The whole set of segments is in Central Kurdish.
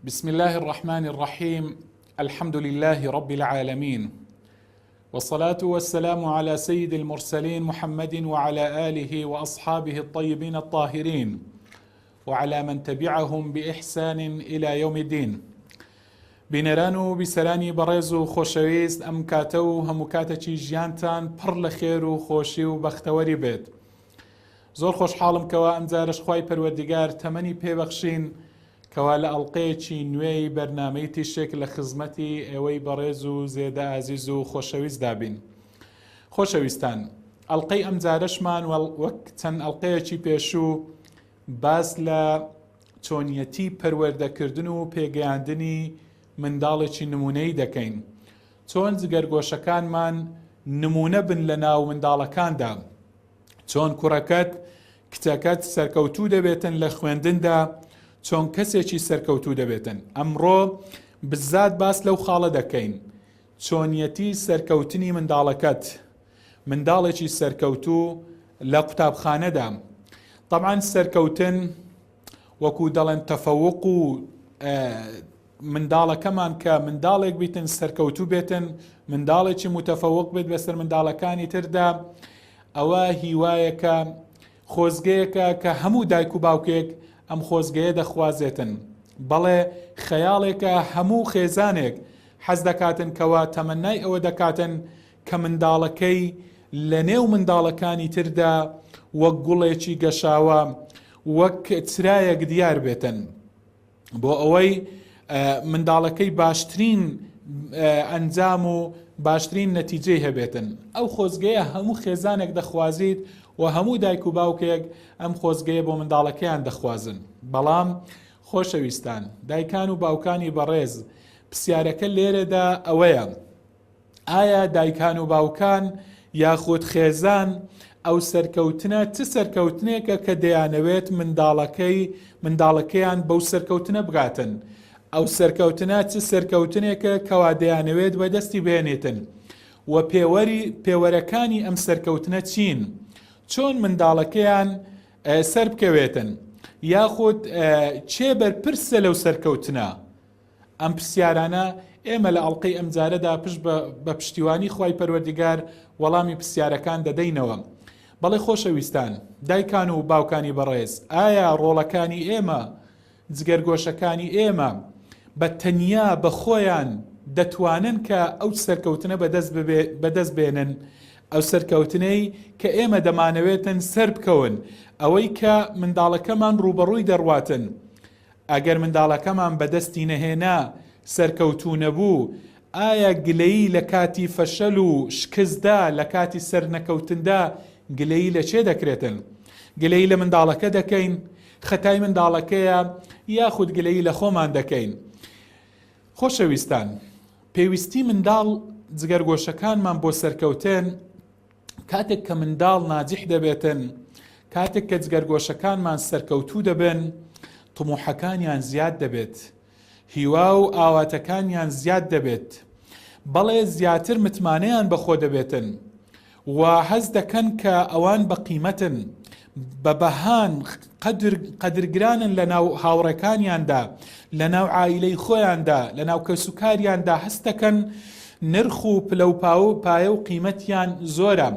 بسم الله الرحمن الرحيم. الحمد لله رب العالمين، والصلاة والسلام على سيد المرسلين محمد وعلى آله وأصحابه الطيبين الطاهرين وعلى من تبعهم بإحسان إلى يوم الدين. بینەران بسەرانی بەڕێز و خۆشەویست، ئەم کاتە و هەموو کاتێکی ژیانتان پڕ لە خێر و خۆشی و بەختەوەری بێت. زۆر خۆشحاڵم کەوا ئەم جارش خوای پەروەردگار تەمەنی پێبەخشین کەوا لە ئەڵلقەیەکی نوێی بەرنامەی تیشێک لە خزمەتی ئێوەی بەڕێز و زێدە ئازیز و خۆشەویست دابین. خۆشەویستان، ئەڵلقەی ئەم جارەشمان وەک چەند ئەڵلقەیەکی پێشوو باس لە چۆنیەتی پەروەردەکردن و پێگەیاندنی منداڵێکی نمونەی دەکەین. چۆن جگەرگۆشەکانمان نمونە بن لە ناو منداڵەکاندا، چۆن کوڕەکەت کچەکەت سەرکەوتوو دەبێتن لە خوێندندا، چۆن کەسێکی سەرکەوتوو دەبێتن. ئەمڕۆ بزات باس لەو خاڵە دەکەین، چۆنیەتی سەرکەوتنی منداڵەکەت، منداڵێکی سەرکەوتوو لە قوتابخانەدا. طبعاً سەرکەوتن وەکو دەڵێن تەفەووق و منداڵەکەمان کە منداڵێک بیتن سەرکەوتوو بێتن، منداڵێکی متەفەوق بێت بەسەر منداڵەکانی تردا، ئەوە هیوایەکە، خۆزگەیەکە کە هەموو دایک و باوکێک ئەم خۆزگەیە دەخوازێتن. بەڵێ خەیاڵێکە هەموو خێزانێک حەز دەکاتن کەوا تەمەنای ئەوە دەکاتن کە منداڵەکەی لە نێو منداڵەکانی تردا وەک گوڵێکی گەشاوە، وەک چرایەک دیار بێتن، بۆ ئەوەی منداڵەکەی باشترین ئەنجام و باشترین نەتیجەی هەبێتن. ئەو خۆزگەیە هەموو خێزانێک دەخوازیت و هەموو دایک و باوکێک ئەم خۆزگەیە بۆ منداڵەکەیان دەخوازن. بەڵام خۆشەویستان، دایکان و باوکانی بەڕێز، پرسیارەکە لێرەدا ئەوەیە: ئایا دایکان و باوکان یاخود خێزان ئەو سەرکەوتنە چ سەرکەوتنێکە کە دەیانەوێت منداڵەکەیان بەو سەرکەوتنە بگاتن؟ ئەو سەرکەوتنە چ سەرکەوتنێکە کەوا دەیانەوێت بەدەستی بێنێتن؟ و پێوەرەکانی ئەم سەرکەوتنە چین؟ چۆن منداڵەکەیان سەر بکەوێتن؟ یاخود چێ بەرپرسە لەو سەرکەوتنە؟ ئەم پرسیارانە ئێمە لە ئەڵلقەی ئەم جارەدا پشت بە پشتیوانی خوای پەروەردگار وەڵامی پرسیارەکان دەدەینەوە. بەڵێ خۆشەویستان، دایکان و باوکانی بەڕێز، ئایا ڕۆڵەکانی ئێمە، جگەرگۆشەکانی ئێمە بە تەنیا بە خۆیان دەتوانن کە ئەو سەرکەوتنە بەدەست بێنن؟ ئەو سەرکەوتنەی کە ئێمە دەمانەوێتن سەر بکەون، ئەوەی کە منداڵەکەمان ڕوبەڕووی دەڕواتن. ئەگەر منداڵەکەمان بەدەستی نەهێنا، سەرکەوتوو نەبوو، ئایا گلەیی لە کاتی فەشەل و شکستدا، لە کاتی سەر نەکەوتندا گلەیی لە چێ دەکرێتن؟ گلەیی لە منداڵەکە دەکەین؟ خەتای منداڵەکەیە؟ یاخود گلەیی لە خۆمان دەکەین؟ خۆشەویستان، پێویستی منداڵ جگەرگۆشەکانمان بۆ سەرکەوتن کاتێک کە منداڵ ناجح دەبێتن، کاتێک کە جگەرگۆشەکانمان سەرکەوتوو دەبن، طموحەکانیان زیاد دەبێت، هیوا و ئاواتەکانیان زیاد دەبێت، بەڵێ زیاتر متمانەیان بەخۆ دەبێتن و هەز دەکەن کە ئەوان بە قیمەتن، بە بەهان قەدرگرانن لە ناو هاوڕێکانیاندا، لە ناو عائیلەی خۆیاندا، لە ناو کەسوکاریاندا هەست دەکەن نرخ و پلەپاو و پایە و قیمەتیان زۆرە.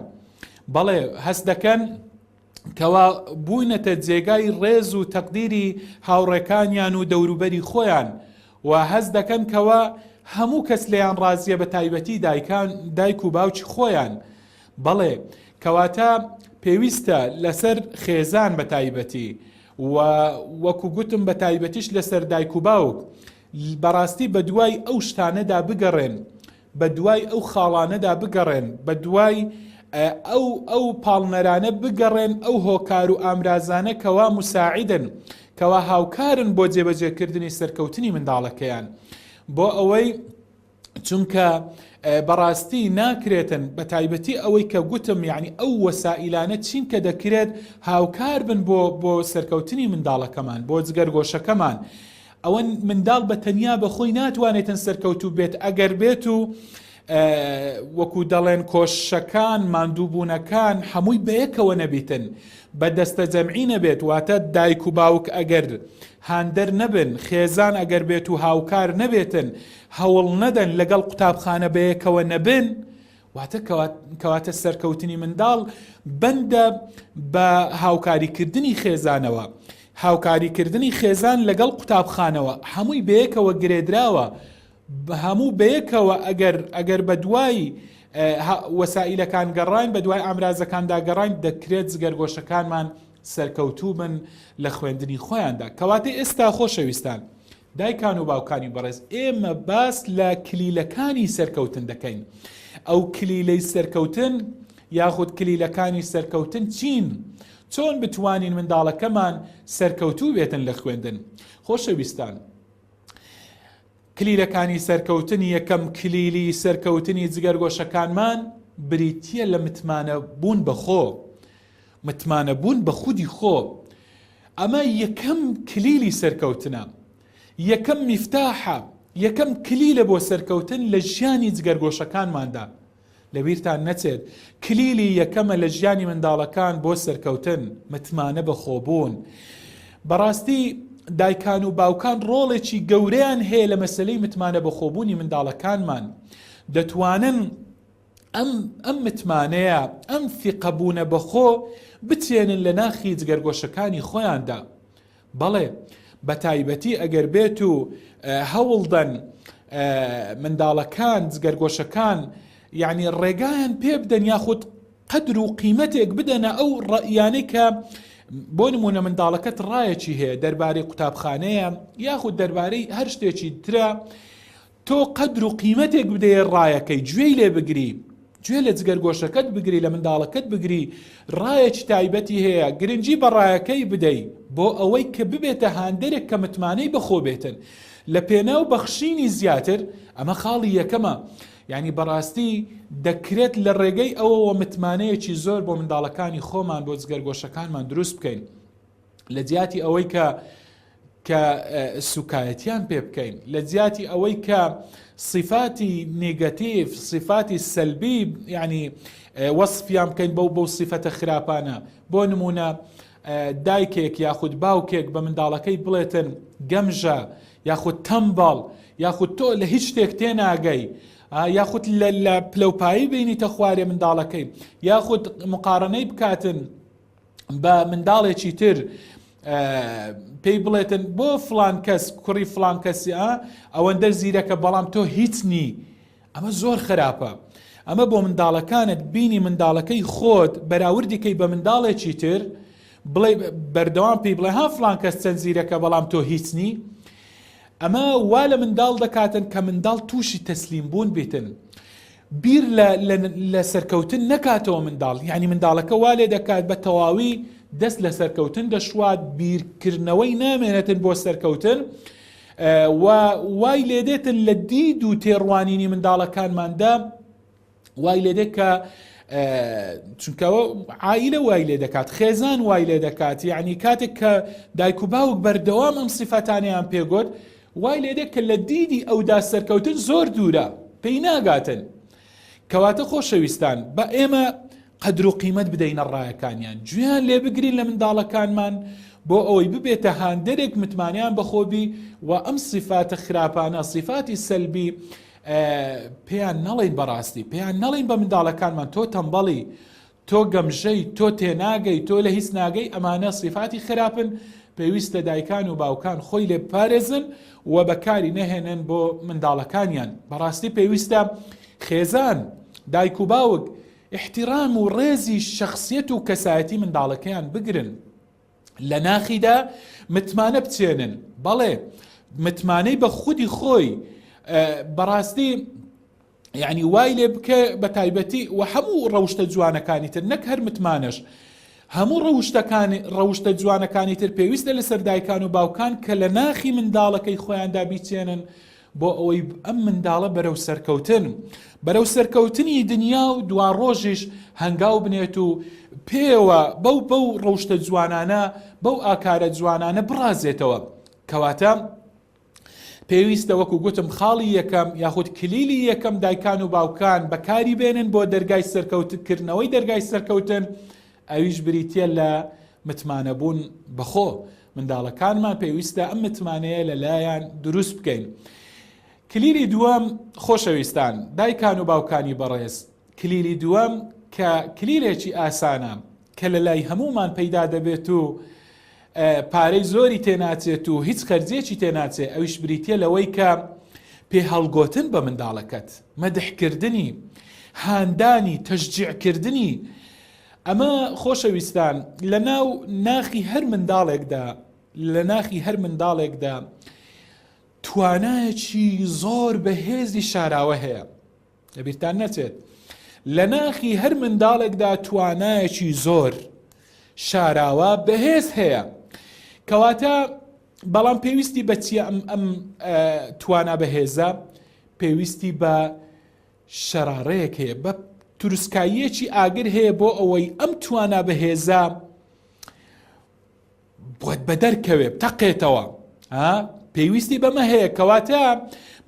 بەڵێ هەست دەکەن کەوا بوونەتە جێگای ڕێز و تەقدیری هاوڕێکانیان و دەوروبەری خۆیان، و هەست دەکەن کەوا هەموو کەس لێیان ڕازیە، بە تایبەتی دایک و باوکی خۆیان. بەڵێ کەواتە پێویستە لەسەر خێزان بە تایبەتی و وەکو گوتم بە تایبەتیش لەسەر دایک و باوک بەڕاستی بە دوای ئەو شتانەدا بگەڕێن، بە دوای ئەو خاڵانەدا بگەڕێن، بە دوای ئەو پاڵنەرانە بگەڕێن، ئەو هۆکار و ئامرازانە کەوا مساعدن، کەوا هاوکارن بۆ جێبەجێکردنی سەرکەوتنی منداڵەکەیان. بۆ ئەوەی چونکە بەڕاستی ناکرێتن، بە تایبەتی ئەوەی کە گوتم، یعنی ئەو وەسائلانە چین کە دەکرێت هاوکار بن بۆ سەرکەوتنی منداڵەکەمان، بۆ جگەرگۆشەکەمان. ئەوەن منداڵ بە تەنیا بە خۆی ناتوانێتن سەرکەوتوو بێت، ئەگەر بێت و وەکو دەڵێن کۆشەکان ماندووبوونەکان هەمووی بەیەکەوە نەبیتن بە دەستە جەمعی نەبێت واتە دایک و باوک ئەگەر هاندەر نەبن خێزان ئەگەر بێت و هاوکار نەبێتن هەوڵ نەدەن لەگەڵ قوتابخانە بەیەکەوە نەبن واتە کەواتە سەرکەوتنی منداڵ بەندە بە هاوکاریکردنی خێزانەوە هاوکاریکردنی خێزان لەگەڵ قوتابخانەوە هەمووی بەیەکەوە گرێدراوە هەموو بەیەکەوە ئەگەر بە دوای وەسائلەکان گەڕاین بە دوای ئامرازەکاندا گەڕاین دەکرێت جگەرگۆشەکانمان سەرکەوتوو بن لە خوێندنی خۆیاندا کەواتە ئێستا خۆشەویستان دایکان و باوکانی بەڕێز ئێمە باس لە کلیلەکانی سەرکەوتن دەکەین ئەو کلیلەی سەرکەوتن یاخود کلیلەکانی سەرکەوتن چین چۆن بتوانین منداڵەکەمان سەرکەوتوو بێتن لە خوێندن خۆشەویستان کلیلەکانی سەرکەوتنی یەکەم کلیلی سەرکەوتنی جگەرگۆشەکانمان بریتیە لە متمانە بوون بەخۆ متمانە بوون بە خودی خۆ ئەمە یەکەم کلیلی سەرکەوتنە یەکەم میفتاحە یەکەم کلیلە بۆ سەرکەوتن لە ژیانی جگەرگۆشەکانماندا لەبیرتان نەچێت کلیلی یەکەمە لە ژیانی منداڵەکان بۆ سەرکەوتن متمانە بەخۆبوون بەڕاستی دایکان و باوکان ڕۆڵێکی گەورەیان هەیە لە مەسلەی متمانە بەخۆبوونی منداڵەکانمان دەتوانن ئەم متمانەیە ئەم فیقەبوونە بەخۆ بچێنن لە ناخی جگەرگۆشەکانی خۆیاندا بەڵێ بە تایبەتی ئەگەر بێت و هەوڵدەن منداڵەکان جگەرگۆشەکان یعنی ڕێگایان پێ بدەن یاخود قەدر و قیمەتێک بدەنە ئەو ڕەیانەی کە بۆ نمونە منداڵەکەت ڕایەکی هەیە دەربارەی قوتابخانەیە یاخود دەربارەی هەر شتێکی ترە تۆ قەدر و قیمەتێک بدەیە ڕایەکەی گوێی لێ بگری گوێ لە جگەرگۆشەکەت بگری لە منداڵەکەت بگری ڕایەکی تایبەتی هەیە گرنگی بە ڕایەکەی بدەی بۆ ئەوەی کە ببێتە هاندێرێک کە متمانەی بەخۆ بێتن لە پێناو بەخشینی زیاتر ئەمە خاڵی یەکەمە یعنی بەڕاستی دەکرێت لە ڕێگەی ئەوەوە متمانەیەکی زۆر بۆ منداڵەکانی خۆمان بۆ جگەرگۆشەکانمان دروست بکەین لە جیاتی ئەوەی کە سوکایەتیان پێ بکەین لە جیاتی ئەوەی کە صفاتی نێگەتیڤ صفاتی سەلبی یعنی وەصفیان بکەین بەو صفەتە خراپانە بۆ نمونە دایکێک یاخود باوکێک بە منداڵەکەی بڵێتن گەمژە یاخود تەمبەڵ یاخود تۆ لە هیچ شتێک تێناگەی یاخود لە پلەپایی بینیتە خوارێ منداڵەکەی یاخود مقارنەی بکاتن بە منداڵێکی تر پێی بڵێتن بۆ فلان کەس کوڕی فلان کەسی ئەوەندە زیرەکە بەڵام تۆ هیچ نی ئەمە زۆر خراپە ئەمە بۆ منداڵەکانت بینی منداڵەکەی خۆت بەراوردیکەی بە منداڵێکی تر بڵێ بەردەوام پێی بڵێ ها فلان کەس چەند زیرەکە بەڵام تۆ هیچ نی ئەمە وا لە منداڵ دەکاتن کە منداڵ تووشی تەسلیم بوون بێتن بیر لە سەرکەوتن نەکاتەوە منداڵ یعنی منداڵەکە وا لێ دەکات بە تەواوی دەست لە سەرکەوتن دەشوات بیرکردنەوەی نامێنێتن بۆ سەرکەوتن وای لێدێتن لە دید و تێڕوانینی منداڵەکانماندا وای لێدێت کە چونکەوە عائیلە وای لێ دەکات خێزان وای لێ دەکات یعنی کاتێک کە دایک و باوک بەردەوام ئەم سیفەتانیان پێگوت وای لێدێت کە لە دیدی ئەودا سەرکەوتن زۆر دوورە پێی ناگاتن کەواتە خۆشەویستان بە ئێمە قەدر و قیمەت بدەینە ڕایەکانیان گوێیان لێ بگرین لە منداڵەکانمان بۆ ئەوەی ببێتە هاندێرێک متمانیان بەخۆبی و ئەم صفاتە خراپانە صفاتی سەلبی پێیان نەڵێن بەڕاستی پێیان نەڵێن بە منداڵەکانمان تۆ تەمبەڵی تۆ گەمژەی تۆ تێناگەی تۆ لە هیچ ناگەی ئەمانە صفاتی خراپن پێویستە دایکان و باوکان خۆی لێ بپارێزن و بەکاری نەهێنن بۆ منداڵەکانیان بەڕاستی پێویستە خێزان دایک و باوک احترام و ڕێزی شخصیت و کەسایەتی منداڵەکەیان بگرن لە ناخیدا متمانە بچێنن بەڵێ متمانەی بە خودی خۆی بەڕاستی یعنی وای لێ بکە بە تایبەتی و هەموو ڕەوشتە جوانەکانی تر نەک هەر متمانەش هەموو ڕەوشتە جوانەکانی تر پێویستە لەسەر دایکان و باوکان کە لە ناخی منداڵەکەی خۆیاندا بیچێنن بۆ ئەوەی ئەم منداڵە بەرەو سەرکەوتنی دنیا و دوا ڕۆژیش هەنگاو بنێت و پێوە بەو ڕەوشتە جوانانە بەو ئاکارە جوانانە بڕازێتەوە کەواتە پێویستە وەکو گوتم خاڵی یەکەم یاخود کلیلی یەکەم دایکان و باوکان بەکاری بێنن بۆ دەرگای سەرکەوتکردنەوەی دەرگای سەرکەوتن، ئەویش بریتە لە متمانەبوون بەخۆ. منداڵەکانمان پێویستە ئەم متمانەیە لەلایەن دروست بکەین. کلیلی دووەم خۆشەویستان، دایکان و باوکانی بەڕێز، کلیلی دووەم کە کلیلێکی ئاسانە کە لە لای هەمومان پەیدا دەبێت و پارەی زۆری تێناچێت و هیچ خەرجێکی تێناچێت، ئەویش بریتە لەوەی کە پێ هەڵگۆتن بە منداڵەکەت، مەدحکردنی، هاندانی، تەشجیعکردنی. ئەمە خۆشەویستان لە ناو ناخی هەر منداڵێکدا توانایەکی زۆر بەهێزی شاراوە هەیە. لەبیرتان نەچێت لە ناخی هەر منداڵێکدا توانایەکی زۆر شاراوە بەهێز هەیە، کەواتە بەڵام پێویستی بە چیە ئەم توانا بەهێزە؟ پێویستی بە شەرارەیەک هەیە، بە توروسکاییەکی ئاگر هەیە بۆ ئەوەی ئەم توانا بەهێزە بۆت بە دەرکەوێ بتەقێتەوە. پێویستی بەمە هەیە، کەواتە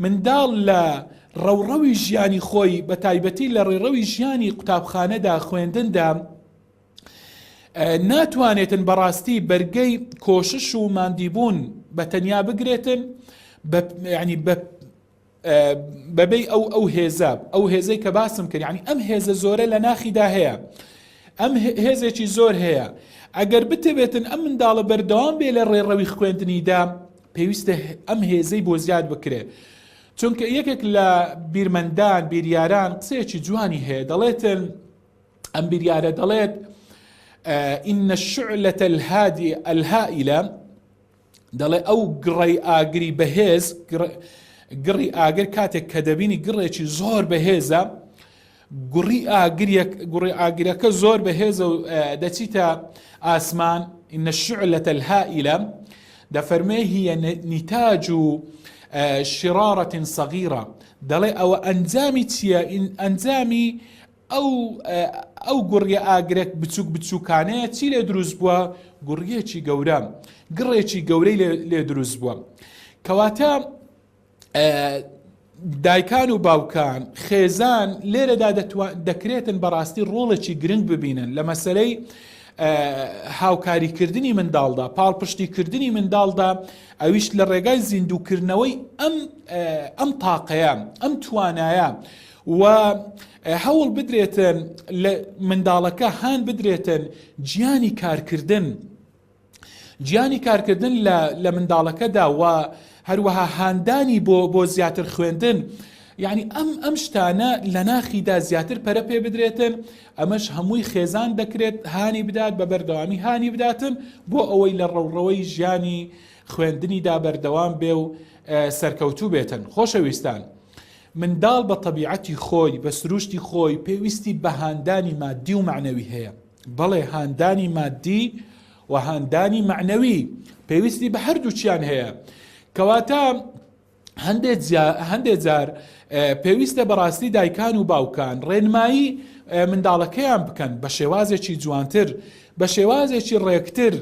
منداڵ لە ڕەوڕەوی ژیانی خۆی بە تایبەتی لە ڕێڕەوی ژیانی قوتابخانەدا خوێندندا ناتوانێتن بەڕاستی بەرگەی کۆشش و ماندیبوون بە تەنیا بگرێتن، ینی بەبێ ئەو هێزەی کە باسم کرد. ینی ئەم هێزە زۆرە لە ناخیدا هەیە، ئەم هێزێکی زۆر هەیە. ئەگەر بتەبێتن ئەم منداڵە بەردەوام بێ لە ڕێڕەوی خوێندنیدا، پێویستە ئەم هێزەی بۆ زیاد بکرێ. چونکە یەکێک لە بیرمەندان بیریاران قسەیەکی جوانی هەیە، دەڵێتن ئەم بیریارە دەڵێت ئین الشعلة الهائلة، دەڵێ ئەو گڕی ئاگری بەهێز، گڕی ئاگر کاتێک کە دەبینی گڕێکی زۆر بەهێزە، گوڕی ئاگرەکە زۆر بەهێزە و دەچیتە ئاسمان. ئین الشعلة الهائلة دەفەرمێ هي نتاج شرارة صغيرة، دەڵێ ئەوە ئەنجامی چییە؟ ئەنجامی ئەو گوڕیە ئاگرێک بچووکانەیە چی لێ دروست بووە؟ گوڕیەکی گەورە، گڕێکی گەورەی لێ دروست بووە. کەواتە دایکان و باوکان، خێزان لێرەدا دەکرێتن بەڕاستی ڕۆڵێکی گرنگ ببینن لە مەسەلەی هاوکاریکردنی منداڵدا، پاڵپشتیکردنی منداڵدا، ئەویش لە ڕێگای زیندووکردنەوەی ئەم تاقەیە، ئەم توانایە، و هەوڵ بدرێتن لە منداڵەکە هان بدرێتن گیانی کارکردن لە منداڵەکەدا، و هەروەها هاندانی بۆ زیاتر خوێندن. یعنی ئەم شتانە لە ناخیدا زیاتر پەرە پێ بدرێتن. ئەمەش هەمووی خێزان دەکرێت هانی بدات، بە بەردەوامی هانی بداتن بۆ ئەوەی لە ڕەوڕەوەی ژیانی خوێندنیدا بەردەوام بێ و سەرکەوتوو بێتن. خۆشەویستان، منداڵ بە طبیعەتی خۆی، بە سروشتی خۆی پێویستی بە هاندانی مادی و معنەوی هەیە. بەڵێ هاندانی مادی و هاندانی معنەوی پێویستی بە هەردووچیان هەیە. کەواتە هەندێک جار پێویستە بەڕاستی دایکان و باوکان ڕێنمایی منداڵەکەیان بکەن بە شێوازێکی جوانتر، بە شێوازێکی ڕێکتر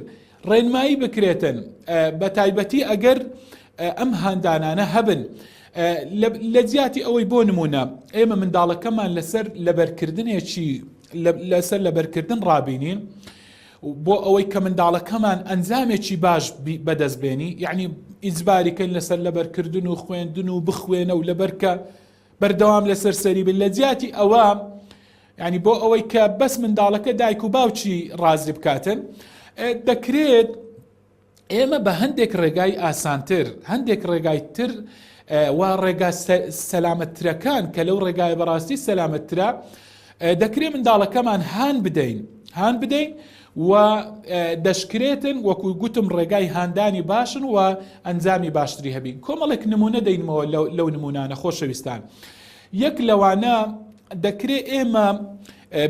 ڕێنمایی بکرێتن، بە تایبەتی ئەگەر ئەم هاندانانە هەبن. لە جیاتی ئەوەی بۆ نمونە ئێمە منداڵەکەمان لەسەر لەبەرکردن ڕابینین بۆ ئەوەی کە منداڵەکەمان ئەنجامێکی باش بەدەستبێنی، یعنی ئیجباریکەن لەسەر لەبەرکردن و خوێندن و بخوێنە و لەبەرکە بەردەوام لەسەر سەری بن. لە جیاتی ئەوە ینی بۆ ئەوەی کە بەس منداڵەکە دایک و باوکی ڕازی بکاتن، دەکرێت ئێمە بە هەندێک ڕێگای ئاسانتر، هەندێک ڕێگای تر و ڕێگا سەلامەتترەکان کە لەو ڕێگای بەڕاستی سەلامەتترە، دەکرێت منداڵەکەمان هان بدەین و دەشکرێتن وەکو گوتم ڕێگای هاندانی باشن و ئەنجامی باشتری هەبین. کۆمەڵێک نمونە دەینمەوە لەو نمونانە. خۆشەویستان، یەک لەوانە دەکرێت ئێمە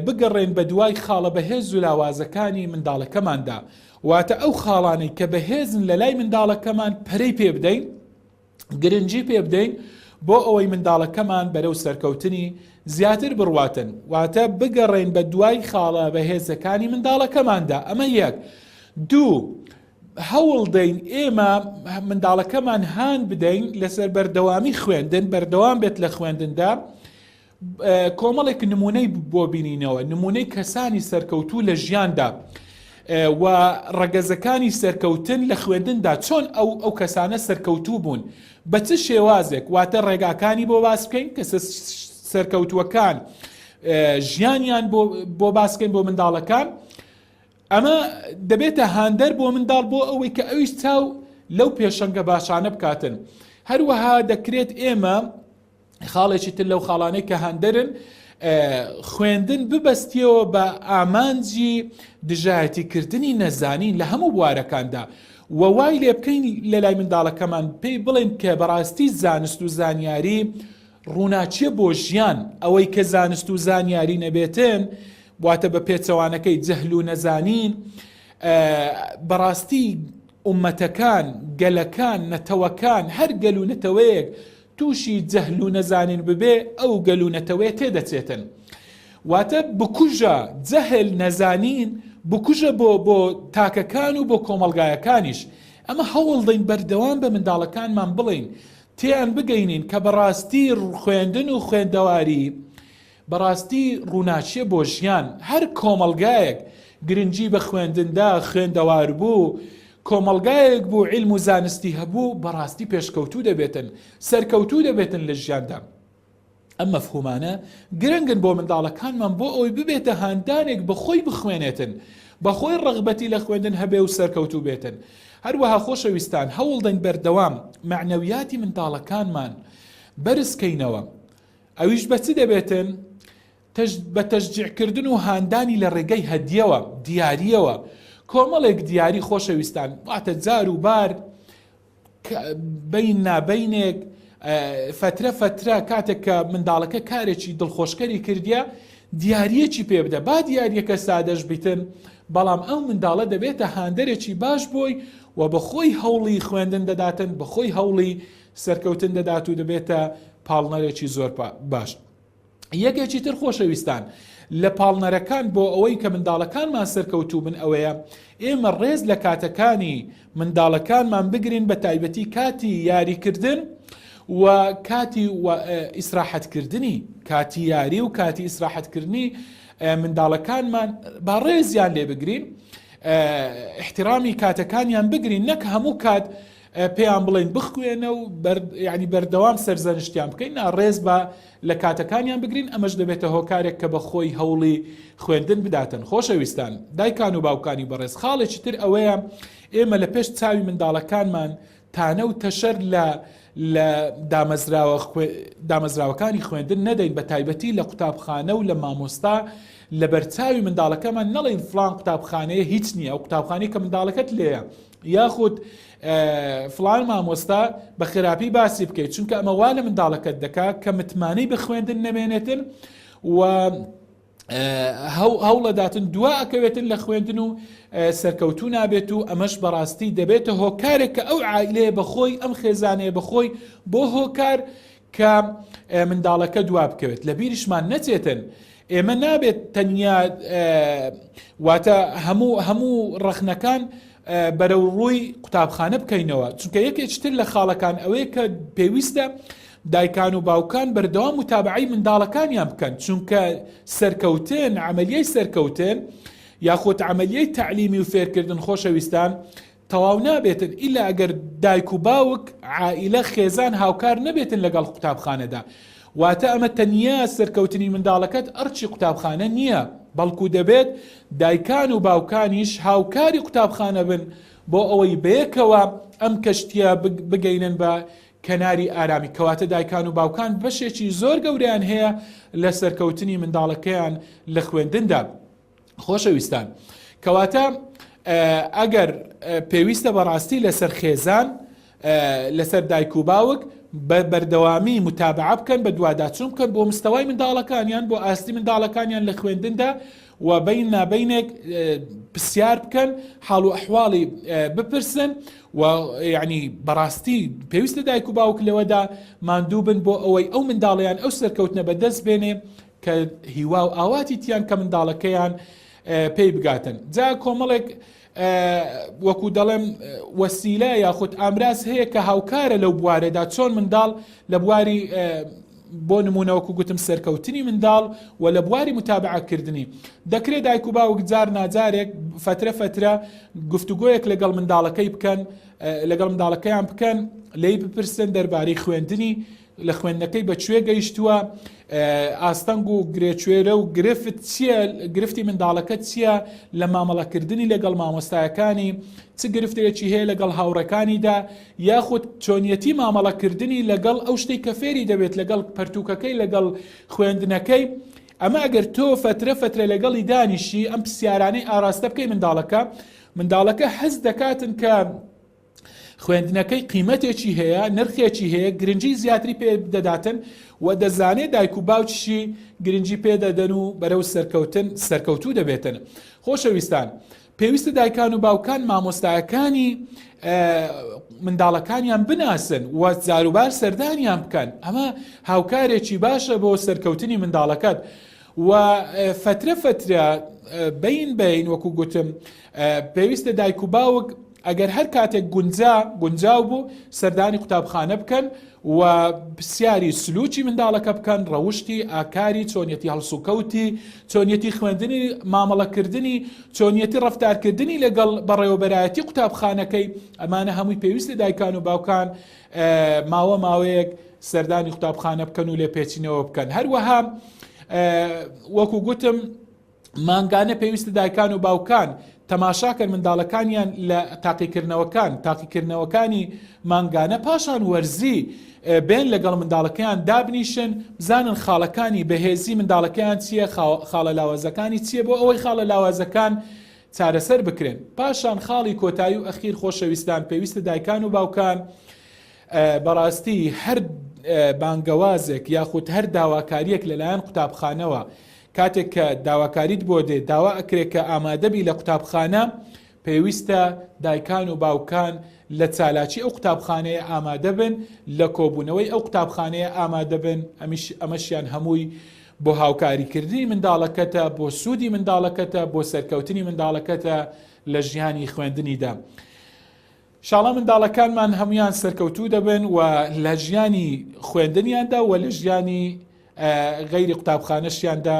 بگەڕێن بە دوای خاڵە بەهێز و لاوازەکانی منداڵەکەماندا، واتە ئەو خاڵانەی کە بەهێزن لە لای منداڵەکەمان پەرەی پێ بدەین، گرنگی پێ بدەین بۆ ئەوەی منداڵەکەمان بەرەو سەرکەوتنی زیاتر بڕواتن، واتە بگەڕێن بە دوای خاڵە بەهێزەکانی منداڵەکەماندا. ئەمە یەک. دوو، هەوڵ دەین ئێمە منداڵەکەمان هان بدەین لەسەر بەردەوامی خوێندن بەردەوام بێت لە خوێندندا کۆمەڵێک نمونەی بۆ بینینەوە نمونەی کەسانی سەرکەوتوو لە ژیاندا و ڕەگەزەکانی سەرکەوتن لە خوێندندا چۆن ئەو کەسانە سەرکەوتوو بوون بە چ شێوازێک واتە ڕێگاکانی بۆ باس بکەین کە سەرکەوتووەکان ژیانیان بۆ باسکەین بۆ منداڵەکان ئەمە دەبێتە هاندەر بۆ منداڵ بۆ ئەوەی کە ئەویش چاو لەو پێشەنگە باشانە بکاتن هەروەها دەکرێت ئێمە خاڵێکی تر لەو خاڵانەی کە هاندەرن خوێندن ببەستیەوە بە ئامانجی دژایەتیکردنی نەزانین لە هەموو بوارەکاندا وای لێ بکەین لە لای منداڵەکەمان پێی بڵێن کە بەڕاستی زانست و زانیاری ڕووناچیە بۆ ژیان ئەوەی کە زانست و زانیاری نەبێتن واتە بە پێچەوانەکەی جەهل و نەزانین بەڕاستی ئومەتەکان گەلەکان نەتەوەکان هەر گەل و نەتەوەیەک تووشی جەهل و نەزانین ببێ ئەو گەل و نەتەوەیە تێدەچێتن واتە بکوژە جەهل نەزانین بکوژە بۆ تاکەکان و بۆ کۆمەڵگایەکانیش ئەمە هەوڵ دەین بەردەوام بە منداڵەکانمان بڵین تیان بگەینین کە بەڕاستی خوێندن و خوێندەواری بەڕاستی ڕووناچیە بۆ ژیان هەر کۆمەڵگایەک گرنگی بە خوێندندا خوێندەوار بوو کۆمەڵگایەک بوو عیلم و زانستی هەبوو بەڕاستی پێشکەوتوو دەبێتن سەرکەوتوو دەبێتن لە ژیاندا ئەم مەفهومانە گرنگن بۆ منداڵەکانمان بۆ ئەوی ببێتە هاندانێک بەخۆی بخوێنێتن بەخۆی ڕەغبەتی لە خوێندن هەبێ و سەرکەوتوو بێتن هەروەها خۆشەویستان هەوڵ دەین بەردەوام معنەویاتی منداڵەکانمان بەرزکەینەوە ئەویش بە چ دەبێتن بە تەشجیعکردن و هاندانی لە ڕێگەی هەدیەوە دیاریەوە کۆمەڵێک دیاری خۆشەویستان واتە جار و بار بین نابینێک فترە کاتێک کە منداڵەکە کارێکی دڵخۆشکەری کردیە دیارەکی پێ بدە با دیارەکە سادەش بیتن بەڵام ئەو منداڵە دەبێتە هاندەرێکی باش بۆی و بەخۆی هەوڵی خوێندن دەداتن بەخۆی هەوڵی سەرکەوتن دەدات و دەبێتە پاڵنەرێکی زۆر باش یەکێکی تر خۆشەویستان لە پاڵنەرەکان بۆ ئەوەی کە منداڵەکانمان سەرکەوتوو بن ئەوەیە ئێمە ڕێز لە کاتەکانی منداڵەکانمان بگرین بە تایبەتی کاتی یاریکردن و کاتی ئیسراحەتکردنی کاتی یاری و کاتی ئیسراحەتکردنی منداڵەکانمان با ڕێزیان لێ بگرین احترامی کاتەکانیان بگرین نەک هەموو کات پێیان بڵین بخوێنە و ینی بەردەوام سەرزەنشتیان بکەین ڕێز بە لە کاتەکانیان بگرین ئەمەش دەبێتە هۆکارێک کە بە خۆی هەوڵی خوێندن بداتن خۆشەویستان دایکان و باوکانی بەڕێز خاڵێکی تر ئەوەیە ئێمە لە پێش چاوی منداڵەکانمان تانە و تەشەر لە دامەزراوەکانی خوێندن نەدەین بە تایبەتی لە قوتابخانە و لە مامۆستا لە بەرچاوی منداڵەکەمان نەڵێن فلان قوتابخانەیە هیچ نییە ئەو قوتابخانەی کە منداڵەکەت لێیە یاخود فلان مامۆستا بە خراپی باسی بکەیت چونکە ئەمە وا لە منداڵەکەت دەکات کە متمانەی بە خوێندن نەمێنێتن و هەوڵەداتن دوا ئەکەوێتن لە خوێندن و سەرکەوتوو نابێت و ئەمەش بەڕاستی دەبێتە هۆکارێک کە ئەو عائلەیە بەخۆی ئەم خێزانەیە بەخۆی بۆ هۆکار کە منداڵەکە دوا بکەوێت لە بیریشمان نەچێتن ئێمە نابێت تەنیا واتە هەموو ڕەخنەکان بەرەو ڕووی قوتابخانە بکەینەوە چونکە یەکێکتر لە خاڵەکان ئەوەیە کە پێویستە دایکان و باوکان بەردەوام متابعی منداڵەکانیان بکەن چونکە سەرکەوتن عملیای سەرکەوتن یاخۆت عملیای تعلیمی و فێرکردن خۆشەویستان تەواو نابێتن ئیلا ئەگەر دایک و باوک عائلە خێزان هاوکار نەبێتن لەگەڵ قوتابخانەدا واتە ئەمە تەنیا سەرکەوتنی منداڵەکەت ئەرچی قوتابخانە نییە بەڵکو دەبێت دایکان و باوکانیش هاوکاری قوتابخانە بن بۆ ئەوەی بەیەکەوە ئەم کەشتیە بگەینن بە کەناری ئارامی کەواتە دایکان و باوکان بەشێکی زۆر گەورەیان هەیە لە سەرکەوتنی منداڵەکەیان لە خوێندندا خۆشەویستان کەواتە ئەگەر پێویستە بەڕاستی لەسەر خێزان لەسەر دایک و باوک بەردەوامی متابعە بکەن بە دوواداچوون بکەن بۆ مستەوای منداڵەکانیان بۆ ئاستی منداڵەکانیان لە خوێندندا و بین نابینێک پرسیار بکەن حاڵ و ئەحواڵی بپرسن و یعنی بەڕاستی پێویستە دایک و باوک لەوەدا ماندوو بن بۆ ئەوەی ئەو منداڵیان ئەو سەرکەوتنە بەدەست بێنێ کە هیوا و ئاواتی تیان کە منداڵەکەیان پێی بگاتن جا کۆمەڵێک وەکو دەڵێم وەسیلە یاخود ئامراز هەیە کە هاوکارە لەو بوارەدا چۆن منداڵ لە بواری بۆ نمونەوەکو گوتم سەرکەوتنی منداڵ و لە بواری متابعەکردنی دەکرێت دایک و باوک جار ناجارێک فترە گفتوگۆیەک لەگەڵ منداڵەکەی بکەن لەگەڵ منداڵەکەیان بکەن لێی بپرسن دەربارەی خوێندنی لە خوێندنەکەی بەکوێ گەیشتووە ئاستەنگ و گرێکوێرە و گرفتی منداڵەکە چییە لە مامەڵەکردنی لەگەڵ مامۆستایەکانی چ گرفتێکی هەیە لەگەڵ هاوڕەکانیدا یاخود چۆنیەتی مامەڵەکردنی لەگەڵ ئەو شتەی کە فێری دەبێت لەگەڵ پەرتووکەکەی لەگەڵ خوێندنەکەی ئەمە ئەگەر تۆ فترە لەگەڵی دانیشی ئەم پرسیارانەی ئاراستە بکەی منداڵەکە حەز دەکاتن کە خوێندنەکەی قیمەتێکی هەیە نرخێکی هەیە گرنگی زیاتری پێ دەداتن و دەزانێت دایک و باوکیشی گرنگی پێدەدەن و بەرەو سەرکەوتوو دەبێتن. خۆشەویستان پێویستە دایکان و باوکان مامۆستایەکانی منداڵەکانیان بناسن و جاروبار سەردانیان بکەن ئەمە هاوکارێکی باشە بۆ سەرکەوتنی منداڵەکەت و فترە بین وەکو گوتم پێویستە دایک و باوک ئەگەر هەر کاتێک گونجاو بوو سەردانی قوتابخانە بکەن و پرسیاری سلوکی منداڵەکە بکەن ڕەوشتی ئاکاری چۆنیەتی هەڵسوکەوتی چۆنیەتی خوێندنی مامەڵەکردنی چۆنیەتی ڕەفتارکردنی لەگەڵ بەڕێوەبەرایەتی قوتابخانەکەی ئەمانە هەمووی پێویستە دایکان و باوکان ماوەیەک سەردانی قوتابخانە بکەن و لێ پێچینەوە بکەن. هەروەها وەکو گوتم مانگانە پێویستە دایکان و باوکان تەماشاکەن منداڵەکانیان لە تاقیکردنەوەکانی مانگانە پاشان وەرزی بێن لەگەڵ منداڵەکەیان دابنیشن بزانن خاڵەکانی بەهێزی منداڵەکەیان چییە خاڵە لاوازەکانی چییە بۆ ئەوەی خاڵە لاوازەکان چارەسەر بکرێن پاشان خاڵی کۆتایی و ئەخیر خۆشەویستان پێویستە دایکان و باوکان بەڕاستی هەر بانگەوازێک یاخود هەر داواکاریەک لەلایەن قوتابخانەوە کاتێک کە داواکاریت بۆ دێ داوا ئەکرێت کە ئامادەبی لە قوتابخانە پێویستە دایکان و باوکان لە چالاکی ئەو قوتابخانەیە ئامادە بن لە کۆبوونەوەی ئەو قوتابخانەیە ئامادە بن ئەمەشیان هەمووی بۆ هاوکاریکردنی منداڵەکەتە بۆ سوودی منداڵەکەتە بۆ سەرکەوتنی منداڵەکەتە لە ژیانی خوێندنیدا. شاڵا منداڵەکانمان هەمویان سەرکەوتوو دەبن و لە ژیانی خوێندنیاندا و لە ژیانی غەیری قوتابخانەشیاندا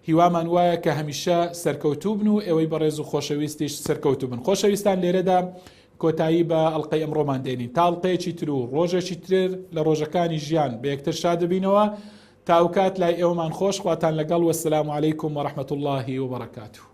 هیوامان وایە کە هەمیشە سەرکەوتوو بن و ئێوەی بەڕێز و خۆشەویستیش سەرکەوتوو بن. خۆشەویستان لێرەدا کۆتایی بە ئەڵلقەی ئەمڕۆمان دێنین تا ئەڵلقەیەکی تر و ڕۆژێکی تر لە ڕۆژەکانی ژیان بە یەکتر شاد دەبینەوە تا ئەو کات لای ئێوەمان خۆش خواتان لەگەڵ وەسلام عەلەیکوم وەڕەحمەتوڵڵاهی وبەڕەکاتوه.